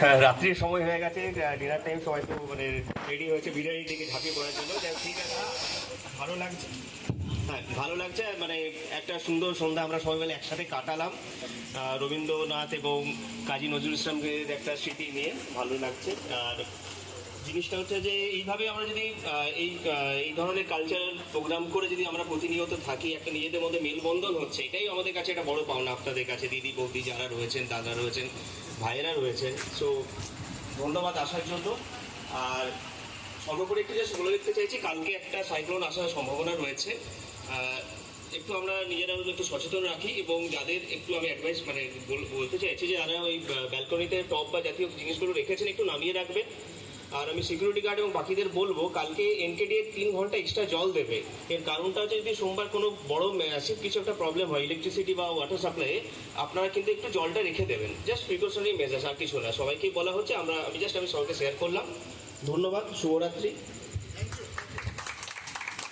হ্যাঁ, রাত্রির সময় হয়ে গেছে, ডিনার টাইম, সবাই তো মানে রেডি হয়েছে বিরিয়ানির দিকে ঝাঁপিয়ে পড়ার জন্য। ঠিক আছে, ভালো লাগছে। হ্যাঁ, ভালো লাগছে, মানে একটা সুন্দর সন্ধ্যা আমরা সবাই মিলে একসাথে কাটালাম রবীন্দ্রনাথ এবং কাজী নজরুল ইসলামকে একটা স্মৃতি নিয়ে। ভালো লাগছে। আর জিনিসটা হচ্ছে যে এইভাবে আমরা যদি এই ধরনের কালচারাল প্রোগ্রাম করে যদি আমরা প্রতিনিয়ত থাকি, একটা নিজেদের মধ্যে মেলবন্ধন হচ্ছে, এটাই আমাদের কাছে একটা বড় পাওনা। আপনাদের কাছে দিদি বৌদি যারা রয়েছেন, দাদা রয়েছেন, ভাইয়েরা রয়েছেন, সো ধন্যবাদ আসার জন্য। আর সর্বোপরি একটু জাস্ট বলে দেখতে চাইছি, কালকে একটা সাইক্লোন আসার সম্ভাবনা রয়েছে। একটু আমরা নিজেরাও একটু সচেতন রাখি, এবং যাদের একটু আমি অ্যাডভাইস মানে বলতে চাইছি যে যারা ওই ব্যালকনিতে টপ বা জাতীয় জিনিসগুলো রেখেছেন একটু নামিয়ে রাখবেন। আর আমি সিকিউরিটি গার্ড এবং বাকিদের বলবো কালকে এনকেডি 3 ঘন্টা এক্সট্রা জল দেবে। এর কারণটা হচ্ছে যদি সোমবার কোনো বড় ম্যাসিভ কিছু একটা প্রবলেম হয় ইলেকট্রিসিটি বা ওয়াটার সাপ্লাইয়ে, আপনারা কিন্তু একটু জলটা রেখে দেবেন। জাস্ট প্রিকশনারি মেজার্স, আর কিছু না। সবাইকেই বলা হচ্ছে, আমি সবাইকে শেয়ার করলাম। ধন্যবাদ, শুভরাত্রি।